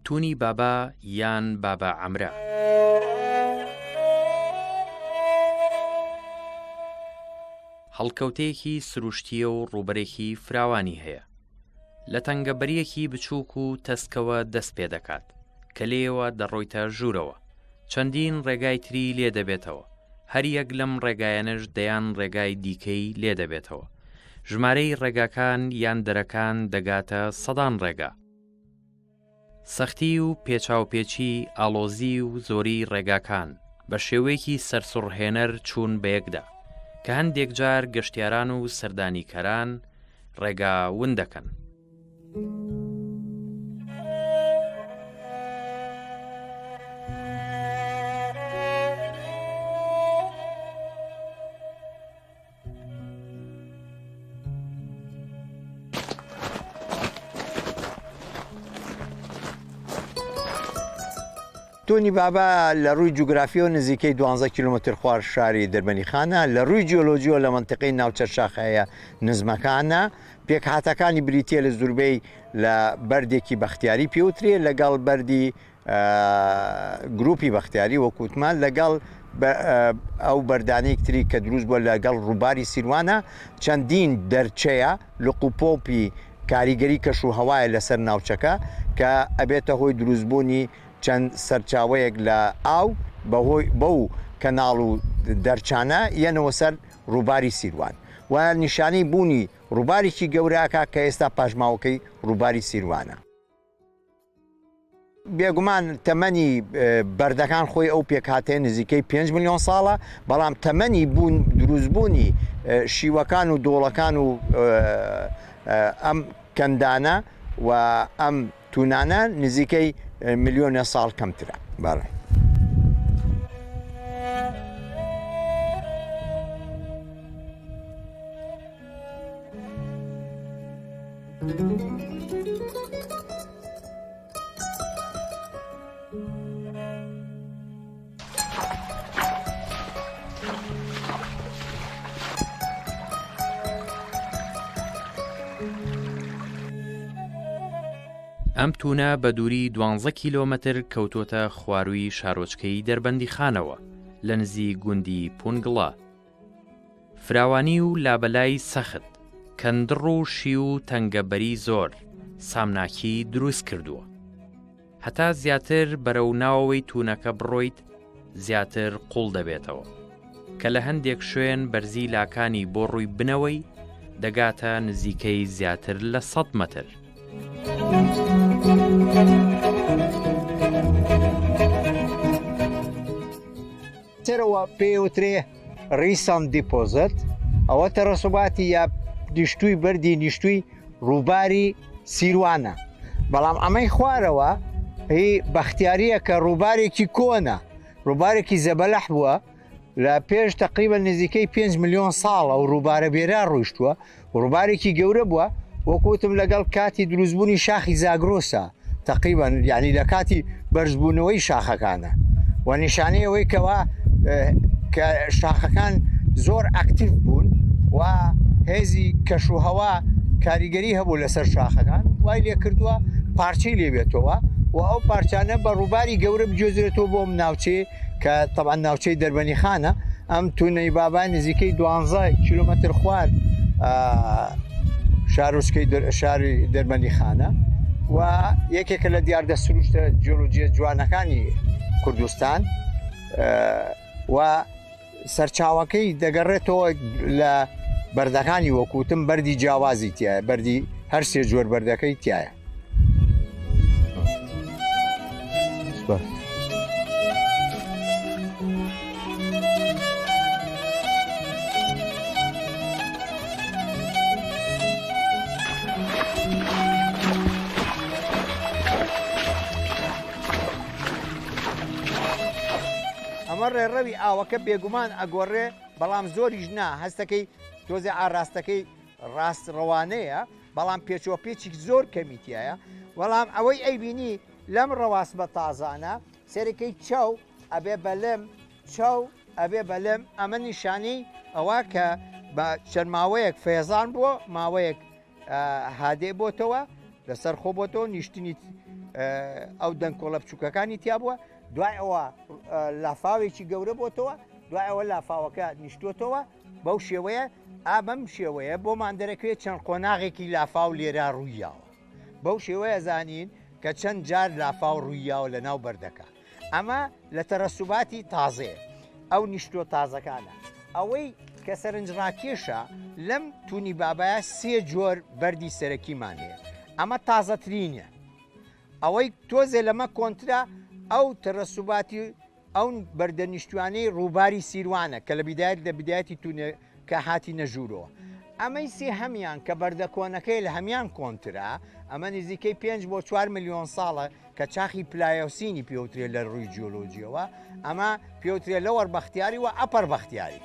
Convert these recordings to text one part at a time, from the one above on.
تونی بابا یان بابا عەمرە. هەڵکەوتەیەکی سروشتیە و ڕووبەرێکی فراوانی هەیە. لە تەنگەبەریەکی بچووک و تەسکەوە دەست پێ دەکات کە لێەوە دەڕۆیتە ژوورەوە. چەندین ڕێگای تری لێ دەبێتەوە. هەر یەک لەم ڕێگایەنش دەیان ڕێگای دیکەی لێ دەبێتەوە. ژمارەی ڕێگاکان یان دەرەکان دەگاتە سەدان ڕێگا. سەختی و پێچاوپێچی ئاڵۆزی و زۆری ڕێگاکان بە شێوەیەکی سەرسوڕهێنەر چوون بە یەکدا کە هەندێک جار گەشتیاران و سەردانیکەران ڕێگا ون دەکەن. تۆنی بابا لە ڕووی جوگرافیۆ نزیکەی 12 کیلومتر خوار شاری دەربەنیخانە، لە ڕووی جیۆلۆجیۆ لە منتیقەی ناوچە شاخەیە نزمەکانە. پێکهاتەکانی بریتیە لە زوربەی لە بەردێکی بەختیاری پێوترێ لەگەڵ بەردی گروپی بەختیاری وەکوتمان لەگەڵ ئەو بەردانەیەک تری کە دروست بووە لەگەڵ ڕووباری سیروانە. چەندین دەرچەیە لقوپۆپی کاریگەری کەش و هەوایە لەسەر ناوچەکە کە ئەبێتە هۆی دروستبوونی چەند سەرچاوەیەک لە ئاو بەهۆی بەو کەناڵ و دەرچانە یەنەوە سەر ڕووباری سیروان و نیشانەی بوونی ڕووبارێکی گەورەکە کە ئێستا پاشماوەکەی ڕووباری سیروانە. بێگومان تەمەنی بەردەکان خۆی ئەو پێکهاتەیە نزیکەی 5 ملیۆن ساڵە، بەڵام تەمەنی دروستبوونی شیوەکان و دۆڵەکان و ئەم کەندانە و ئەم تونانە نزیکەی ملیۆنە ساڵ کەمترە. بەڵێ. ئەم تونە بە دووری 12 کیلۆمەتر کەوتۆتە خواروی شارۆچکەی دەربەندیخانەوە لە نزیک گوندی پونگڵە. فراوانی و لابەلای سەخت، کەندڕ و شی و تەنگەبەری زۆر سامناکی دروست کردووە. هەتا زیاتر بەرەو ناوەوەی تونەکە بڕۆیت زیاتر قوڵ دەبێتەوە کە لە هەندێک شوێن بەرزی لاکانی بۆ ڕووی بنەوەی دەگاتە نزیکەی زیاتر لە 100 مەتر. ترەوە پێوترێ ریسان دیپۆزت، ئەوە تەڕەسوباتی یا دیشتووی بەردی نیشتووی ڕووباری سیروانە. بەڵام ئەمەی خوارەوە هی بەختیاریە کە ڕووبارێکی کۆنە، ڕووبارێکی زەبەلەح بووە لە پێش تقریبا نزیکەی 5 ملیۆن ساڵە و ڕووبارە بێرا ڕۆیشتووە، ڕووبارێکی گەورە بووە. وەکوتم لەگەڵ کاتی دروستبوونی شاخی زاگرۆسە تقریبا، یعنی لە کاتی بەرزبوونەوەی شاخەکانە و نیشانەی ئەوەی کەوا کە شاخەکان زۆر ئاکتیڤ بوون و هێزی کەشوهەوا کاریگەری هەبوو لەسەر شاخەکان، وای لێ کردووە پارچەی لێبێتەوە و ئەو پارچانە بە ڕووباری گەورە بجۆزرێتەوە بۆ ئەم ناوچەیە کە تەبعاً ناوچەی دەربەنیخانە. ئەم تونەی بابا نزیکەی 12 کیلۆمەتر خوار شاری دەربەندیخانە و یەکێکە لە دیاردە سروشتە جیۆلۆجیە جوانەکانی کوردستان و سەرچاوەکەی دەگەڕێتەوە لە بەردەکانی وەکوتم بەردی جیاوازی تایە، بەردی هەر سێ جۆر بەردەکەی تایە. ئەمە ڕێڕەوی ئاوەکە بێگومان ئەگۆڕێ، بەڵام زۆریش نا، هەستەکەی تۆزێ ئاراستەکەی ڕاستڕەوانەیە، بەڵام پێچوە پێچی زۆر کەمیتیایە. بەڵام ئەوەی ئەیبینی لەم ڕەواست بە تازانە سەرەکەی چاو ئەبێ بەلەم، چاو ئەبێ بەلەم. ئەمە نیشانەی ئەوە کە بە چەند ماوەیەک فێزان بووە، ماوەیەک هادێ بۆتەوە، لەسەر خۆ بۆتەوە، نیشتنی ئەو دەنگکۆڵە بچووکەکانی تیا بووە دوای ئەوە لافاوێکی گەورە بۆتەوە دوای ئەوە لافاوەکە نیشتوتەوە بەو شێوەیە بەم شێوەیە بۆمان دەرەکەوێت چەند قۆناغێکی لافااو لێرا ڕوویاوە بەو شێوەیە زانین کە چەند جار لافااو ڕوویاوە لە ناو بەردەکە ئەمە لە تەرەسوباتی تازەیە ئەو نیشتۆ تازەکانە ئەوەی کە سەرنجڕاکێشە لەم تونی بابایە سێ جۆر بەردی سەرەکیمان هەیە ئەمە تازەترینە ئەوەی تۆزێ لەمە کۆنترا ئەو تەرەسوباتی ئەو بەردە نیشتوانەی ڕووباری سیروانە کە لە بیدایەت لە بدایەتی کە هاتی نەژوورەوە ئەمەی سێ هەمیان کە بەردە کۆنەکەی لە هەمیان کۆنترا ئەمە نزیکەی 5 بۆ 4 میلیۆن ساڵە کە چاخی پلایۆسینی پێوترێت لە ڕووی جیۆلۆجیەوە ئەمە پێوترێت لە وەربەختیاری و ئەپەر بەختیاری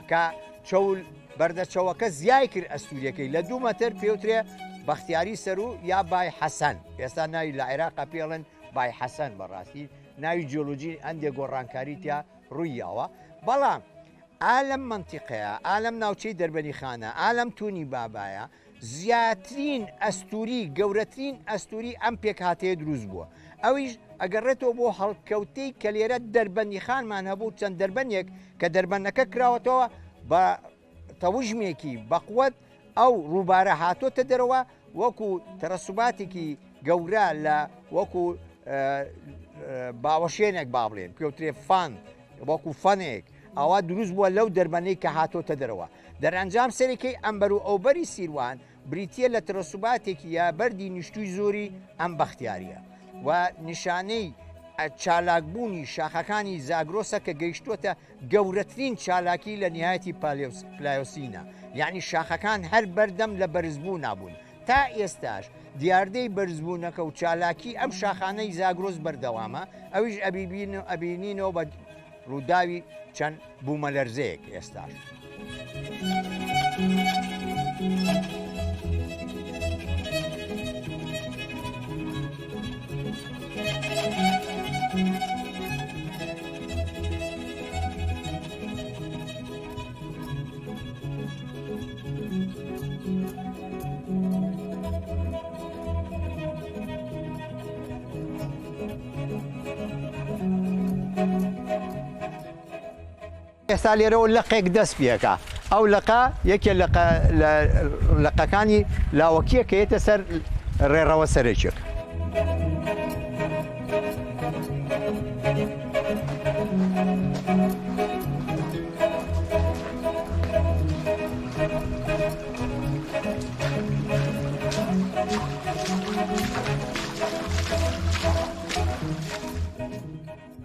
کە چەول بەردەچەوەکە زیای کرد ئەستوریەکەی لە 2 مەتر پێوترێ بەختیاری سەر و یا بای حەسەن ئێستا ناوی لە عێراقا پێڵن بای حەسەن بەڕاستی ناوی جیۆلۆجی ئەندێک گۆڕانکاری تیا ڕوویاوە بەڵام ئالەم منتیقەیە ئالەم ناوچەی دەربەنی خانە ئالەم تونی بابایە زیاترین ئەستوری گەورەترین ئەستوری ئەم پێک هاتەیە دروست بووە ئەویش ئەگەڕێتەوە بۆ هەڵکەوتەی کە لێرە دەربەندی خانمان هەبوو چەند دەربەنێک کە دەربەنەکە کراوەتەوە بە تەوژمێکی بەقوت ئەو ڕووبارە هاتۆتە دەرەوە وەکو تەرەسوباتێکی گەورە لە وەکو باوەشێنێک با بڵێن پێوترێ فان وەکو فەنێک ئەوە دروست بووە لەو دەربەنەی کە هاتۆتە دەرەوە دەرەنجام سەرەکەی ئەمبەر و ئەوبەری سیروان بریتە لە تەرەسوباتێکی یا بەردی نیشتوی زۆری ئەم بەختیاریە و نیشانەی چالاکبوونی شاخەکانی زاگرۆسە کە گەیشتوتە گەورەترین چالاکی لە نهایەتی پلایۆسینە یعنی شاخەکان هەر بەردەم لە بەرزبوو نابوون تا ئێستاش دیاردەی بەرزبوونەکە و چالاکی ئەم شاخانەی زاگرۆس بەردەوامە ئەویش ئەبینینەوە بە ڕووداوی چەند بوومەلەرزەیەک ئێستاش. ئێستا لێرەوە لەقێک دەست پێکە ئەو لەقا یەکێ لەقەکانی لاوەکیە کە هێتە سەر ڕێڕەوە سەرێکێک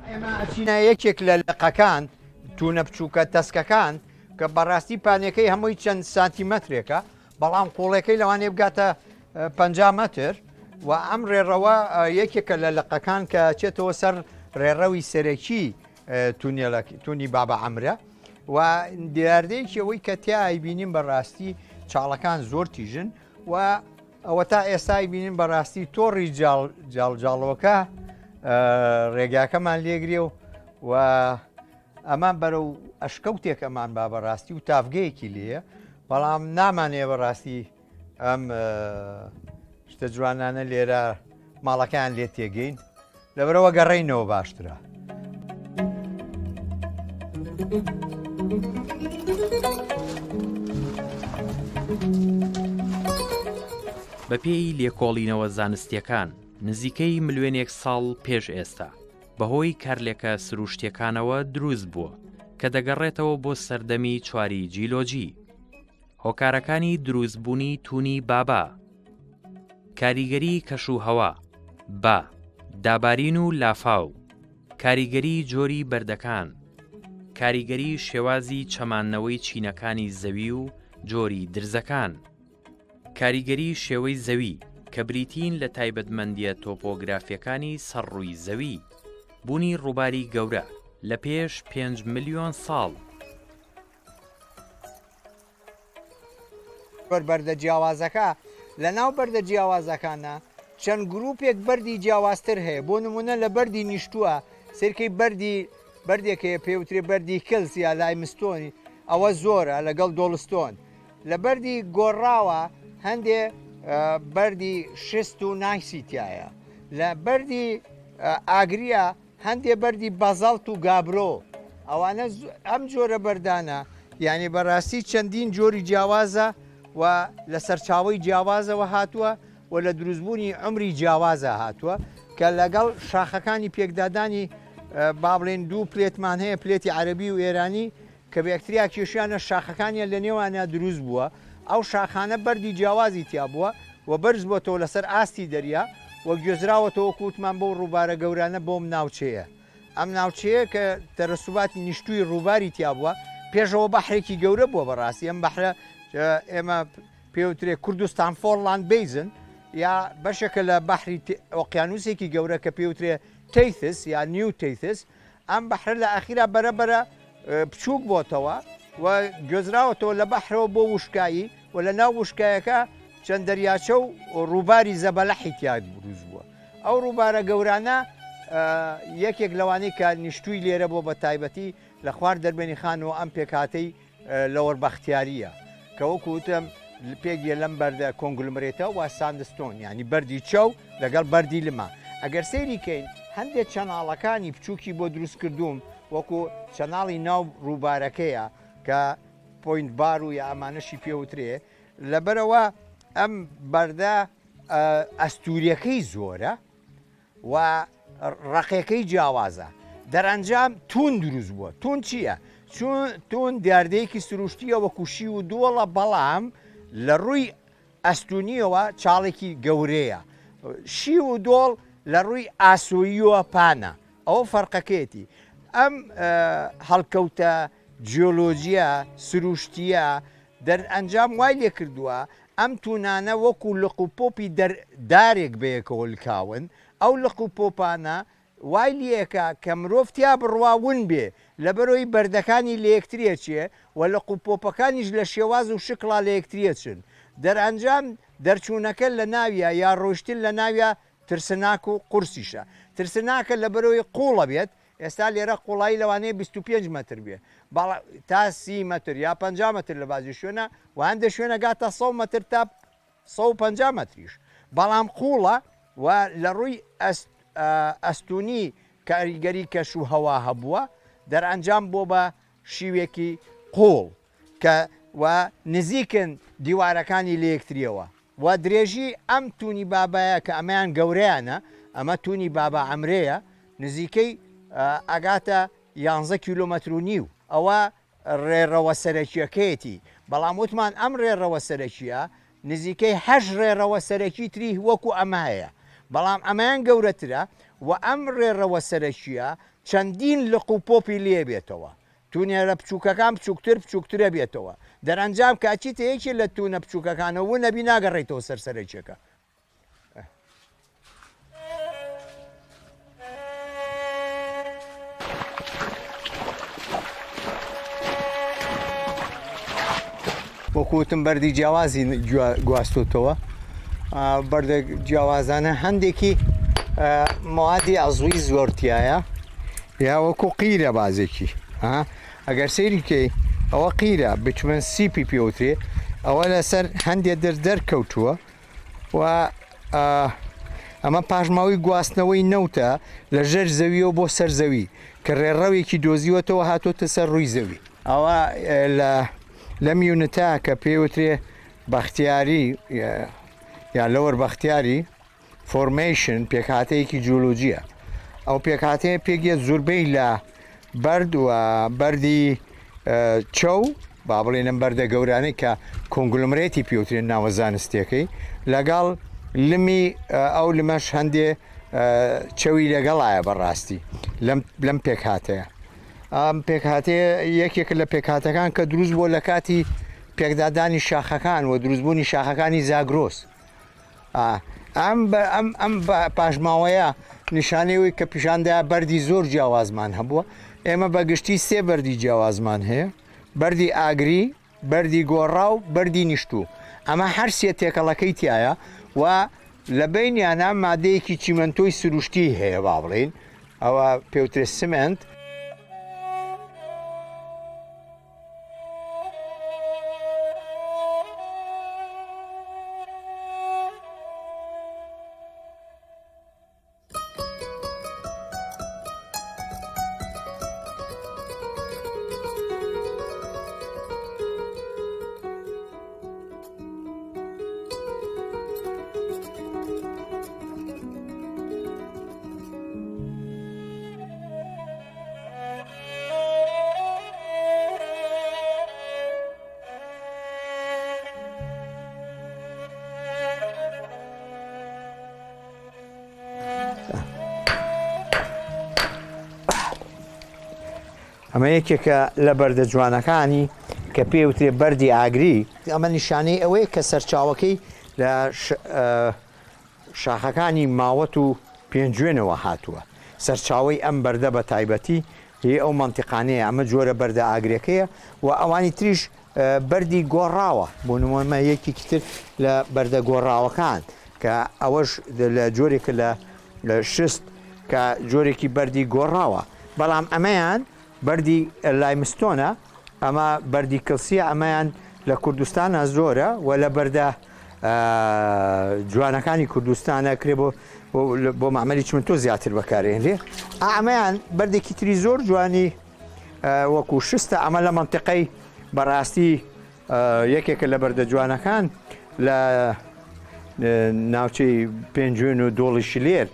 ئێمە ئەچینە یەکێک لە لەقەکان تونە بچووکە تەسکەکان کە بەڕاستی پانەکەی هەمووی چەند سانتیمەترێکە بەڵام قوڵەکەی لەوانێ بگاتە 50 مەتر و ئەم ڕێڕەوە یەکێکە لە لەقەکان کە چێتەوە سەر ڕێڕەوی سەرەکی تونی بابە عەمرە و دیاردەیەکی ئەوەی کە تیای بینیم بەڕاستی چاڵەکان زۆر تیژن و ئەوە تا ئێستای بینیم بەڕاستی تۆڕی جاڵجاڵەوەکە ڕێگاکەمان لێگرێ و ئەمان بەرەو ئەشکەوتێک ئەمان با بەڕاستی و تافگەیەکی لێە بەڵام نامانێ بەڕاستی ئەم شتە جوانانە لێرە ماڵەکەیان لێ تێگەین لەبەرەوە گەڕێینەوە باشترە. بەپێی لێکۆڵینەوە زانستیەکان نزیکەی ملیۆنێک ساڵ پێش ئێستا بەهۆی کارلێکە سروشتیەکانەوە دروست بووە کە دەگەڕێتەوە بۆ سەردەمی چواری جیلۆجی هۆکارەکانی دروستبوونی تونی بابا کاریگەری کەشوهەوا با دابارین و لافاو کاریگەری جۆری بەردەکان کاریگەری شێوازی چەماننەوەی چینەکانی زەوی و جۆری درزەکان کاریگەری شێوەی زەوی کە بریتین لە تایبەتمەندیە تۆپۆگرافیەکانی سەرڕووی زەوی بوونی ڕووباری گەورە لە پێش 5 ملیۆن ساڵ بەردە جیاوازەکە لە ناو بەردە جیاوازەکانە چەند گروپێک بەردی جیاوازتر هەیە بۆ نمونە لە بەردی نیشتووە سێرکەی بەردێکەیە پێوترێ بەردی کلس یا لایمستۆنی ئەوە زۆرە لەگەڵ دۆڵستۆن لە بەردی گۆڕاوە هەندێ بەردی شست و نایسی تایە لە بەردی ئاگریە هەندێک بەردی بەزەڵت و گابرۆ ئەوانە ئەم جۆرە بەردانە یعنی بەڕاستی چەندین جۆری جیاوازە و لە سەرچاوی جیاوازەوە هاتووە و لە دروستبوونی ئەمری جیاوازە هاتووە کە لەگەڵ شاخەکانی پێکدادانی با بڵێن دوو پلێتمان هەیە پلێتی عەربی و ئێرانی کە بەکتریا کێشیانە شاخەکانیان لە نێوانە دروست بووە ئەو شاخانە بەردی جیاوازی تیا بووە و بەرز بۆتەوە لەسەر ئاستی دەریا وە گوێزراوەتەوە کووتمان بۆ ڕووبارە گەورانە بۆم ناوچەیە ئەم ناوچەیە کە تەرەسوباتی نیشتوی ڕووباری تیا بووە پێشەوە بەحرێکی گەورە بووە بەڕاستی ئەم بەحرە ئێمە پێوترێ کوردستان فۆرلاند بیزن یا بەشێکە لە بەحری ئۆقیانوسێکی گەورە کە پێوترێ تەیتس یا نیو تەیتس ئەم بەحرە لە ئەخیرا بەرەبەرە بچووک بۆتەوە و گوێزراوەتەوە لە بەحرەوە بۆ وشکایی و لە ناو وشکایەکە چەند دەریاچە و ڕووباری زەبەلەحی تیاد بروز بووە ئەو ڕووبارە گەورانە یەکێک لەوانەی کە نیشتووی لێرە بۆ بە تایبەتی لە خوار دەربێنی خانەوە ئەم پێکاتەی لە وەربەختیاریە کە وەکوتم پێگیە لەم بەردە کۆنگلمرێتەوە و ساندستۆن ینی بەردی چەو لەگەڵ بەردی لما ئەگەر سەیری کەین هەندێک چەناڵەکانی بچووکی بۆ دروست کردوم وەکو چەناڵی ناو ڕووبارەکەیە کە پۆینت بار و یا ئەمانەشی پێوترێ لەبەرەوە ئەم بەردە ئەستوریەکەی زۆرە و ڕقیەکەی جیاوازە دەرەنجام تون دروست بووە تون چییە؟ تون دیاردەیەکی سروشتیە وەکوشی و دۆڵە بەڵام لە ڕووی ئەستونیەوە چاڵێکی گەورەیە شی و دۆڵ لە ڕووی ئاسۆییوە پانە ئەوە فەرقەکەیەتی ئەم هەڵکەوتە جیۆلۆجیە سروشتیە دەرئەنجام وای لێ کردووە ئەم تونانە وەکو لقوپۆپی دارێک بەیەکەوە لکاون ئەو لقوپۆپانە وای لەکە کە مرۆڤتیا بڕواون بێ لەبەرەوەی بەردەکانی لە یەکتریە چێ و لە قوپۆپەکانیش لە شێواز و شکڵا لە یەکتریەچن دەرئەنجام دەرچوونەکە لە ناویە یا ڕۆشتن لە ناویە ترسناک و قورسیشە ترسناکە لەبەرەوەی قوڵە بێت ئێستا لێرە قوڵایی لەوانەیە 25 متر بێ تا 30 متر یا 50 متر لە بازی شوێنە و هەندێک شوێنە گاتە 100 متر تا 150 متریش بەڵام قوڵە و لە ڕووی ئەستونی کاریگەری کەش و هەوا هەبووە دەرئەنجام بۆ بە شیوێکی قوڵ کە و نزیکن دیوارەکانی لە یەکتریەوە و درێژی ئەم تونی بابایە کە ئەمەیان گەورەیانە ئەمە تونی بابا ئەمرەیە نزیکەی ئەگاتە 11 کیلۆمەتر و نیو ئەوە ڕێڕەوە سەرەکیەکەیەتی بەڵام وتمان ئەم ڕێڕەوە سەرەکیە نزیکەی 8 ڕێڕەوە سەرەکی تری وەکو ئەمە هەیە بەڵام ئەمایان گەورەترە و ئەم ڕێڕەوە سەرەکیە چەندین لقوپۆپی لێ بێتەوە تونێرە بچووکەکان بچووکترە بێتەوە دەرەنجام کاچیتە یەکی لە تونە بچووکەکانەوە نەبی ناگەڕێتەوە سەرسەرەکیەکە وەکوتم بەردی جیاوازی گواستوتەوە بەردە جیاوازانە هەندێکی موادی ئەزووی زۆرتیایە یا وەکو قیرە بازێکی ئەگەر سەیریکەی ئەوە قیرە بچمن سیپی پێوترێ ئەوە لەسەر هەندێک دەرکەوتووە و ئەمە پاشماوی گواستنەوەی نەوتە لە ژەر زەویەوە بۆ سەر زەوی کە ڕێڕەوێکی دۆزیوەتەوە هاتۆتە سەر ڕووی زەوی ئەوە لەم یونتە کە پێوترێ بەختیاری یا لەوەر بەختیاری فۆرمیشن پێکهاتەیەکی جیۆلۆجیە ئەو پێکهاتەیە پێگێت زۆربەی لە بەرد و بەردی چەو با بڵێنم بەردە گەورانەی کە کۆنگلمرێتی پێوترێن ناوە زانستیەکەی لەگەڵ لمی ئەو لمەش هەندێ چەوی لەگەڵایە بەڕاستی لەم پێکهاتەیە ئەم پێکهاتەیە یەکێک لە پێکهاتەکان کە دروست بۆ لە کاتی پێکدادانی شاخەکان و دروستبوونی شاخەکانی زاگرۆس ئەم پاشماوەیە نیشانەوەی کە پیشاندە بەردی زۆر جیاوازمان هەبووە ئێمە بەگشتی سێ بەردی جیاوازمان هەیە بەردی ئاگری بەردی گۆڕا و بەردی نیشتوو ئەمە هەر سێ تێکەڵەکەی تایە و لە بینیانە مادەیەکی چیمەنتۆی سروشتی هەیە با بڵێن ئەوە پێوترێ سمنت ئەمە یەکێکە لە بەردە جوانەکانی کە پێوترێ بەردی ئاگری ئەمە نیشانەی ئەوەیە کە سەرچاوەکەی لە شاخەکانی ماوەت و پێنجوێنەوە هاتووە سەرچاوی ئەم بەردە بە تایبەتی هی ئەو منتیقانەیە ئەمە جۆرە بەردە ئاگرەکەیە و ئەوانی تریش بەردی گۆڕاوە بۆ نمونە یەکێکی تر لە بەردە گۆڕاوەکان کە ئەوەش لە جۆرێکە لە شست کە جۆرێکی بەردی گۆڕاوە بەڵام ئەمەیان بەردی لایمستۆنە ئەمە بەردی کلسیە ئەمەیان لە کوردستانە زۆرە و لە بەردە جوانەکانی کوردستانە کرێ بۆ معمەلی چمنتۆ زیاتر بەکارێنرێ ئەمەیان بەردێکی تری زۆر جوانی وەکو شستە ئەمە لە منتیقەی بەڕاستی یەکێکە لە بەردە جوانەکان لە ناوچەی پێنجوێن و دۆڵی شلێر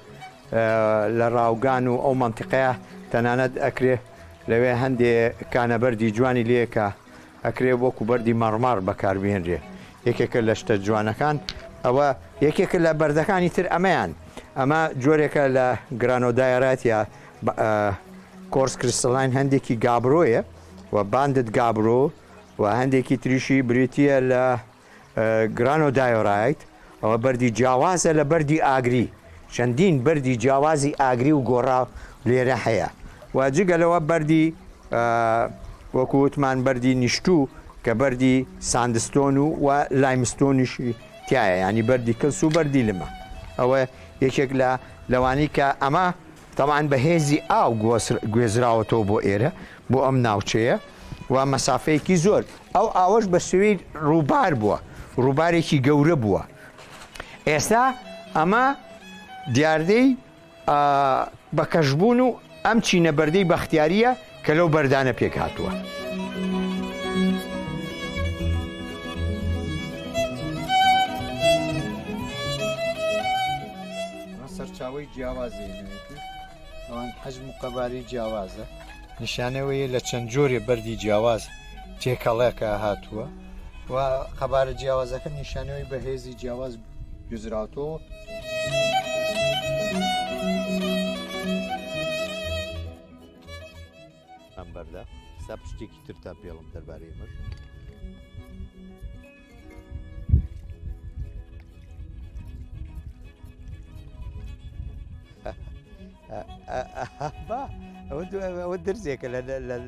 لە ڕاوگان و ئەو منتیقەیە تەنانەت ئەکرێ لەوێ هەندێک کانەبەردی جوانی لێکە ئەکرێ وەکو بەردی مەڕمار بەکاربێنرێ یەکێکە لە شتە جوانەکان ئەوە یەکێکە لە بەردەکانی تر ئەمەیان ئەمە جۆرێکە لە گرانۆدایەراتیا کۆرس کریستەلاین هەندێکی گابرۆیە و باندت گابرۆ و هەندێکی تریشی بریتە لە گرانۆدایۆرایت ئەوە بەردی جیاوازە لە بەردی ئاگری چەندین بەردی جیاوازی ئاگری و گۆڕاو لێرە هەیە و جگەلەوە بەردی وەکووتمان بەردی نیشتوو کە بەردی ساندستۆن و لایمستۆنیشی تایە ینی بەردی کەلس و بەردی لمە ئەوە یەکێک لە لەوانی کە ئەمە تەمان بەهێزی ئاو گوێزراوەتەوە بۆ ئێرە بۆ ئەم ناوچەیە و مەسافەیەکی زۆر ئەو ئاوەش بە سوێی ڕووبار بووە ڕووبارێکی گەورە بووە ئێستا ئەمە دیاردەی بەکەشبوون و ئەم چینە بەردەی بەختیاریە کە لەو بەردانە پێک هاتووە. سەرچاوی جیاوازی ئەوان حەجم و قەباری جیاوازە نیشانەوەیە لە چەند جۆرێ بەردی جیاواز تێکەڵەکە هاتووە و قەبارە جیاوازەکە نیشانەوەی بەهێزی جیاواز گوزراوەتەوە ئەم بەردە سا پشتێکی تر تا پێڵم دەربارەی مەش ئەوە درزێکە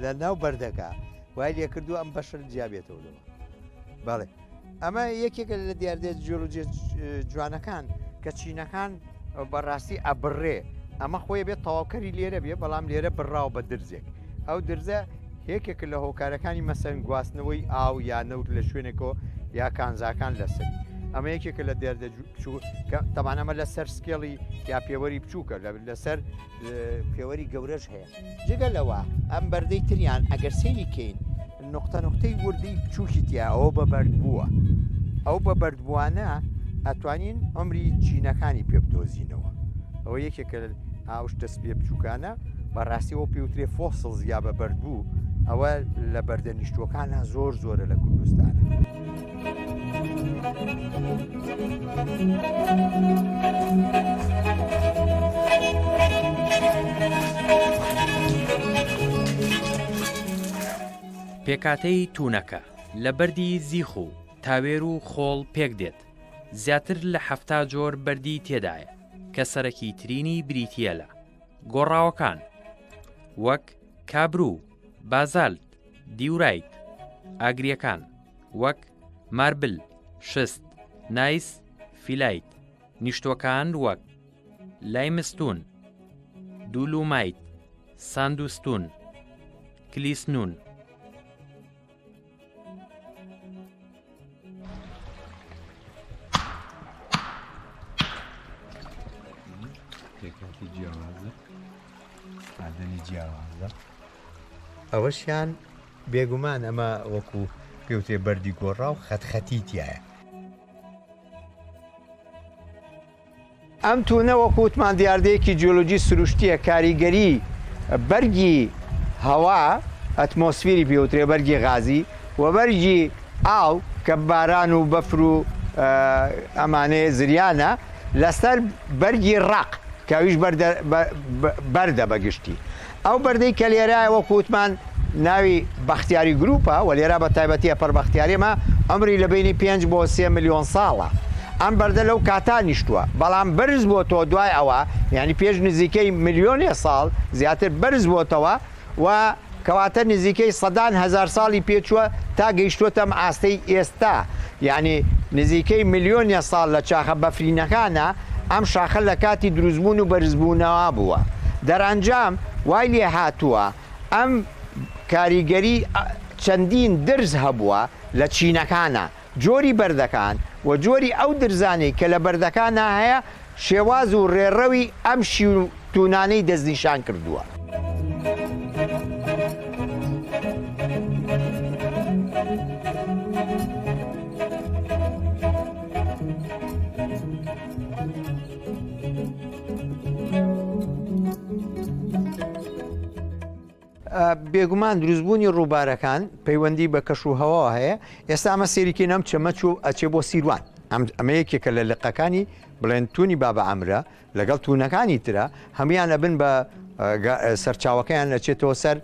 لە ناو بەردەکە وای لێ کردو ئەم بەشر جیابێتەوەەوە بەڵێ ئەمە یەکێکە لە دیاردێت جۆلوجێ جوانەکان کە چینەکان بەڕاستی ئەبڕێ ئەمە خۆی بێت تەواوکەری لێرە بێ بەڵام لێرە بڕاو بە درزێک ئەو درزە یەکێک لە هۆکارەکانی مەسەن گواستنەوەی ئاو یا نەوت لە شوێنێکەوە یا کانزاکان لەسەر ئەمە یەکێکە لە دێردە تەمانەمە لەسەر سکێڵی یا پێوەری بچووکە لەسەر پێوەری گەورەش هەیە جگە لەوە ئەم بەردەی تریان ئەگەر سەیری کەین نقطە نقطەی وردەی بچووکی تیا ئەوە بە بەرد بووە ئەو بە بەردبووانە ئەتوانین ئەمری چینەکانی پێ بدۆزینەوە ئەوە یەکێکە ئاوش دەست پێ بچووکانە بەڕاستیەوە پێوترێ فۆسڵز یا بە بەرد بوو ئەوە لە بەردە نیشتوەکانە زۆر زۆرە لە کوردستانە. پێکاتەی توونەکە لە بەردی زیخ و تاوێر و خۆڵ پێک دێت زیاتر لە 70 جۆر بەردی تێدایە کە سەرەکی ترینی بریتیە لە گۆڕاوەکان وەک کابرو، بازالت، دیورایت، ئاگریەکان وەک ماربل، شست، نایس، فیلایت، نیشتوەکان وەک لایمستون، دوولومایت، ساندوستون، کلیسنون. پێکاتی جیاوازە ئادەمی جیاوازە ئەوەشیان بێگومان ئەمە وەکو پێوتێ بەردی گۆڕا و خەتخەتی تایە ئەم توونە وەکووتمان دیاردەیەکی جیۆلۆجی سروشتیە کاریگەری بەرگی هەوا ئەتمۆسفێری پێوترێ بەرگی غازی و بەرگی ئاو کە باران و بەفر و ئەمانەیە زریانە لەسەر بەرگی ڕق کەویش بەردە بەگشتی ئەو بەردەی کە لێرایە وەکووتمان ناوی بەختیاری گروپە و لێرە بە تایبەتیە پەربەختیاریمە ئەمری لە بینی 5 بۆ 3 ملیۆن ساڵە ئەم بەردە لەو کاتا نیشتووە بەڵام بەرز بۆ تۆ دوای ئەوە یعنی پێش نزیکەی ملیۆنێ ساڵ زیاتر بەرز بۆتەوە و کەواتە نزیکەی سەدان هزار ساڵی پێچووە تا گەیشتوتە ئەم ئاستەی ئێستا یعنی نزیکەی ملیۆنێ ساڵ لە چاخە بەفرینەکانە ئەم شاخە لە کاتی دروستبوون و بەرزبوونەوە بووە دەرەنجام وای لێ هاتووە ئەم کاریگەری چەندین درز هەبووە لە چینەکانە جۆری بەردەکان و جۆری ئەو درزانەی کە لە بەردەکانە هەیە شێواز و ڕێڕەوی ئەم شیوتونانەی دەستنیشان کردووە. بێگومان دروستبوونی ڕووبارەکان پەیوەندی بە کەش و هەواوە هەیە ئێستا ئەمە سێریکی نەم چەمەچ و ئەچێ بۆ سیروان ئەمە یەکێکە لە لقەکانی بڵێن تونی بابە ئەمرە لەگەڵ تونەکانی ترە هەمویان ئەبن بە سەرچاوەکەیان ئەچێتەوە سەر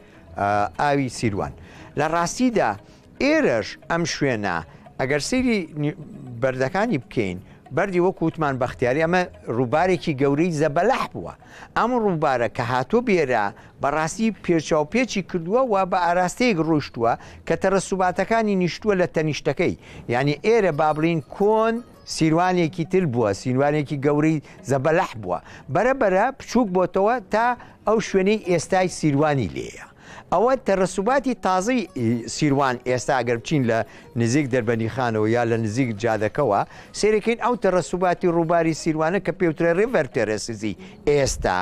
ئاوی سیروان لە ڕاستیدا ئێرەش ئەم شوێنە ئەگەر سەیری بەردەکانی بکەین بەردی وەکووتمان بەختیاری ئەمە ڕووبارێکی گەورەی زەبەلەح بووە ئەم ڕووبارە کە هاتۆ بێرە بەڕاستی پێچاوپێکی کردووە و بە ئاراستەیەک ڕۆشتووە کە تەرەسوباتەکانی نیشتووە لە تەنیشتەکەی یعنی ئێرە بابڵین کۆن سیروانێکی تر بووە سیروانێکی گەورەی زەبەلەح بووە بەرەبەرە بچووک بۆتەوە تا ئەو شوێنەی ئێستای سیروانی لێیە ئەوە تەرەسوباتی تازەی سیروان ئێستا ئەگەر بچین لە نزیک دەربەنیخانەوە یا لە نزیک جادەکەەوە سێرەکەین ئەو تەرەسوباتی ڕووباری سیروانە کە پێوترە ڕێڤەر تێرەسزی ئێستا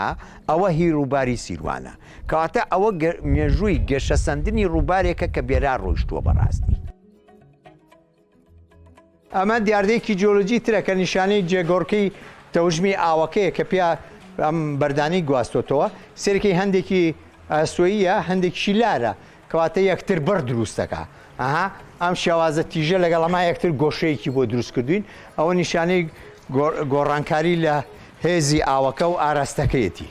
ئەوە هی ڕووباری سیروانە کەواتە ئەوە مێژووی گەشەسەندنی ڕووبارێکە کە بێرا ڕۆیشتووە بەڕاستی ئەمە دیاردەیەکی جیۆلۆجی ترە کە نیشانەی جێگۆڕکەی تەوژمی ئاوەکەیە کە پێ ئەم بەردانی گواستۆتەوە سێرەکەی هەندێکی ئاسۆییە هەندێکشی لارە کەواتە یەکتر بەر دروستەکە ئەها ئەم شێوازە تیژە لەگەڵ ئەما یەکتر گۆشەیەکی بۆ دروستکردوین ئەوە نیشانەی گۆڕانکاری لە هێزی ئاوەکە و ئاراستەکەیەتی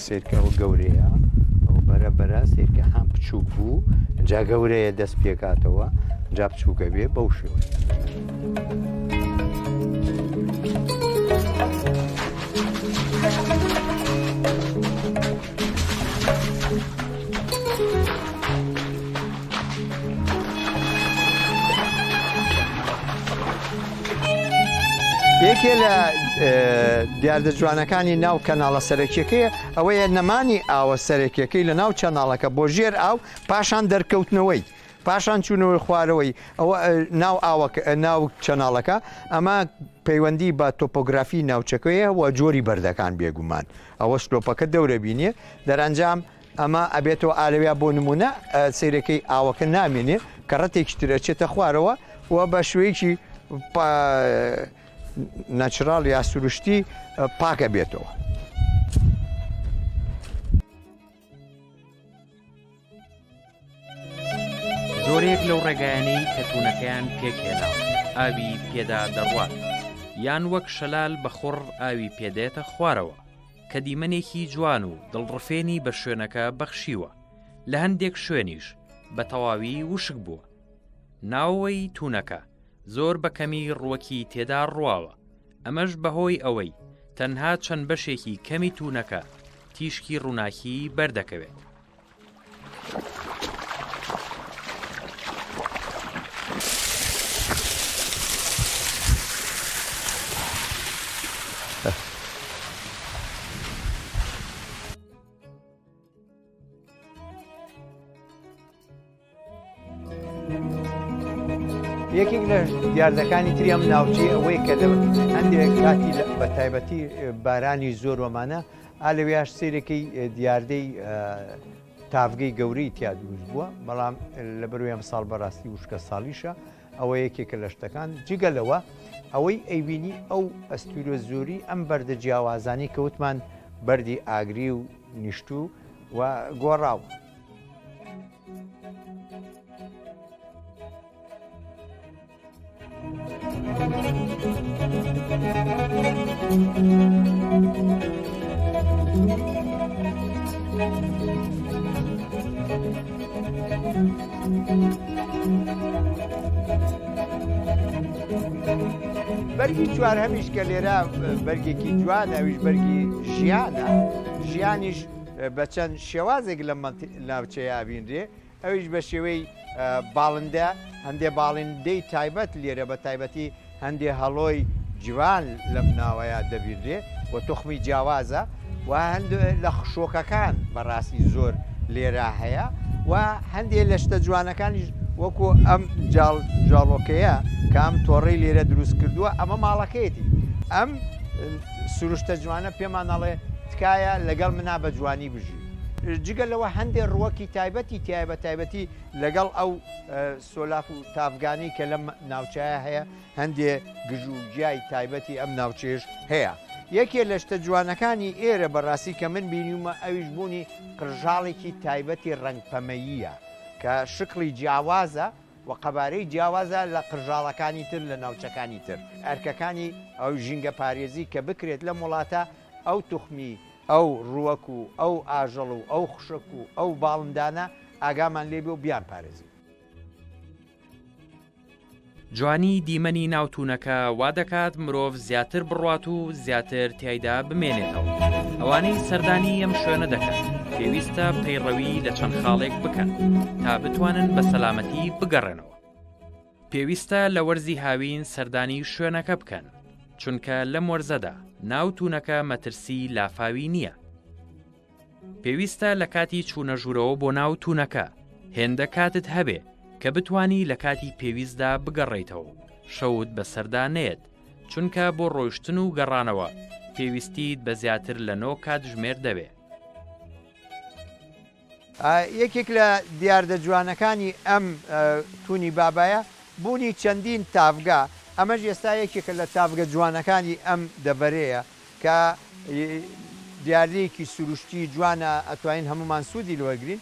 سێرکەەوە گەورەیە ئەو بەرەبەرە سێرکە هەم بچووک بوو جا گەورەیە دەست پێکاتەوە جا بچووکە بێ بەو شێوە یەکێ لە دیاردە جوانەکانی ناو کەناڵە سەرەکیەکەیە ئەوەیە نەمانی ئاوە سەرەکیەکەی لە ناو چەناڵەکە بۆ ژێر ئاو پاشان دەرکەوتنەوەی پاشان چوونەوەی خوارەوەی ئەوە ناو ناو چەناڵەکە ئەمە پەیوەندی بە تۆپۆگرافی ناوچەکەیە و جۆری بەردەکان بێگومان ئەوە شلۆپەکە دەورە بینێ دەرەنجام ئەمە ئەبێتەوە ئالەویا بۆ نمونە سیرەکەی ئاوەکە نامێنێ کە ڕەتێکی ترەچێتە خوارەوە و بە شوەیەکی نەچرال یا سروشتی پاکە بێتەوە. زۆرێک لەو ڕێگایانەی کە توونەکەیان پێکهێنا ئاوی پێدا دەڕوات یان وەک شەلال بە خوڕ ئاوی پێدێتە خوارەوە کە دیمەنێکی جوان و دڵڕفێنی بە شوێنەکە بەخشیوە لە هەندێک شوێنیش بە تەواوی وشک بووە. ناوەوەی توونەکە زۆر بەکەمی ڕووەکی تێدا ڕواوە، ئەمەش بەهۆی ئەوەی تەنها چەند بەشێکی کەمی توونەکە تیشکی ڕووناکی بەردەکەوێت. یەکێک لە دیاردەکانی تری ئەم ناوچەی ئەوەی کە هەندێک کاتی بە تایبەتی بارانی زۆر وەمانە ئالەویاش سیرەکەی دیاردەی تافگەی گەورەی تیا دروست بووە بەڵام لە بەروی ئەم ساڵ بەڕاستی وشکە ساڵیشە ئەوە یەکێکە لە شتەکان جگەلەوە ئەوەی ئەیبینی ئەو ئەستورە زۆری ئەم بەردە جیاوازانی کەوتمان بەردی ئاگری و نیشتوو و گۆڕاوە. بەرگی چوار هەمیش کە لێرە بەرگێکی جوان ئەویش بەرگی ژیانە ژیانیش بە چەند شێوازێک لە ناوچەیە بینرێ ئەویش بە شێوەی باڵندە هەندێ باڵندەی تایبەت لێرە بە تایبەتی هەندێ هەڵۆی جوان لەم ناوەیە دەبیرێ و توخمی جیاوازە و هەندێ لە خشۆکەکان بەڕاستی زۆر لێرە هەیە و هەندێک لە شتە جوانەکانیش وەکو ئەم جاڵۆکەیە کە ئەم تۆڕەی لێرە دروست کردووە ئەمە ماڵەکەیەتی ئەم سروشتە جوانە پێمان نەڵێ تکایە لەگەڵ منا بە جوانی بژی جگەلەوە هەندێک ڕووەکی تایبەتی تایە بە تایبەتی لەگەڵ ئەو سۆلاف و تافگانی کە لەم ناوچایە هەیە هەندێ گژ و گیای تایبەتی ئەم ناوچێش هەیە. یەکێ لە شتە جوانەکانی ئێرە بەڕاستی کە من بینیومە ئەویش بوونی قژاڵێکی تایبەتی ڕەنگپەمەییە کە شکڵی جیاوازە و قەبارەی جیاوازە لە قژاڵەکانی تر لە ناوچەکانی تر ئەرکەکانی ئەو ژینگە پارێزی کە بکرێت لە وڵاتە ئەو توخمی ئەو ڕووەک و ئەو ئاژەڵ و ئەو خوشک و ئەو باڵندانە ئاگامان لێبێ و بیان پارێزی. جوانی دیمەنی ناوتونەکە وا دەکات مرۆڤ زیاتر بڕوات و زیاتر تایدا بمێنێتەوە. ئەوانەی سەردانی ئەم شوێنە دەکەن پێویستە پەیڕەوی لە چەند خاڵێک بکەن تا بتوانن بە سەلامەتی بگەڕێنەوە. پێویستە لە وەرزی هاوین سەردانی شوێنەکە بکەن چونکە لەم وەرزەدا ناوتونەکە مەترسی لافاوی نییە. پێویستە لە کاتی چوونە ژوورەوە بۆ ناوتونەکە هێندە کاتت هەبێ کە بتانی لە کاتی پێویستدا بگەڕێیتەوە شەوت بە سەردانێت چونکە بۆ ڕۆیشتن و گەڕانەوە پێویستیت بە زیاتر لە 9 کات ژمێر دەبێ. یەکێک لە دیاردە جوانەکانی ئەم تونی بابایە بوونی چەندین تافگا ئەمەش ئێستا یەکێکە لە تافگە جوانەکانی ئەم دەبەرەیە کە دیاردەیەکی سروشتی جوانە ئەتوانین هەمومان سوودی لەوەگرین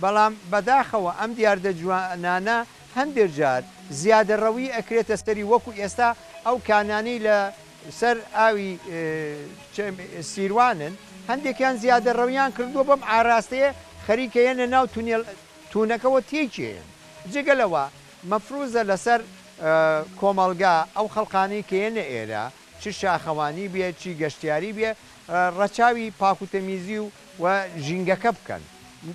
بەڵام بەداخەوە ئەم دیاردە جوانانە هەندێک جار زیادەڕەوی ئەکرێتە سەری وەکو ئێستا ئەو کانانی لە سەر ئاوی سیروانن هەندێکیان زیادەڕەویان کردووە بەم ئاراستەیە خەریکەیەنە ناو تونەکەەوە تێکێن جگەلەوە مەفروزە لەسەر کۆمەلگا ئەو خەڵقانی کێنە ئێرە چ شاخەوانی بێ چی گەشتیاری بێ ڕەچاوی پاکوتەمیزی و ژینگەکە بکەن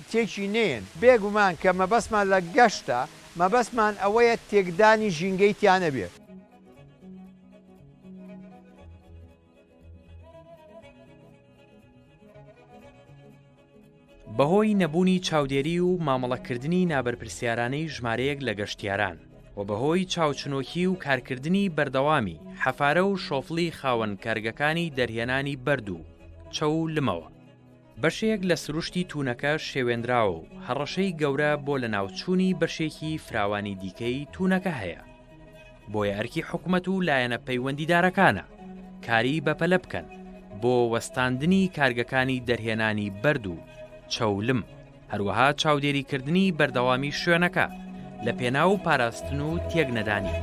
تێکی نێن بێگومان کە مەبەسمان لە گەشتە مەبەسمان ئەوەیە تێکدانی ژینگەی تیانە بێت. بەهۆی نەبوونی چاودێری و مامەڵەکردنی نابەرپرسیارانەی ژمارەیەک لە گەشتیاران و بەهۆی چاوچنۆکی و کارکردنی بەردەوامی حەفارە و شۆفڵی خاوەن کارگەکانی دەرهێنانی بەرد و چەو لمەوە بەشێک لە سروشتی تونەکە شێوێنراوە و هەڕەشەی گەورە بۆ لە ناوچوونی بەشێکی فراوانی دیکەی تونەکە هەیە. بۆیە ئەرکی حکوومەت و لایەنە پەیوەندیدارەکانە کاری بەپەلە بکەن بۆ وەستاندنی کارگەکانی دەرهێنانی بەرد و چەولم هەروەها چاودێریکردنی بەردەوامی شوێنەکە لە پێناو پاراستن و تێک نەدانی.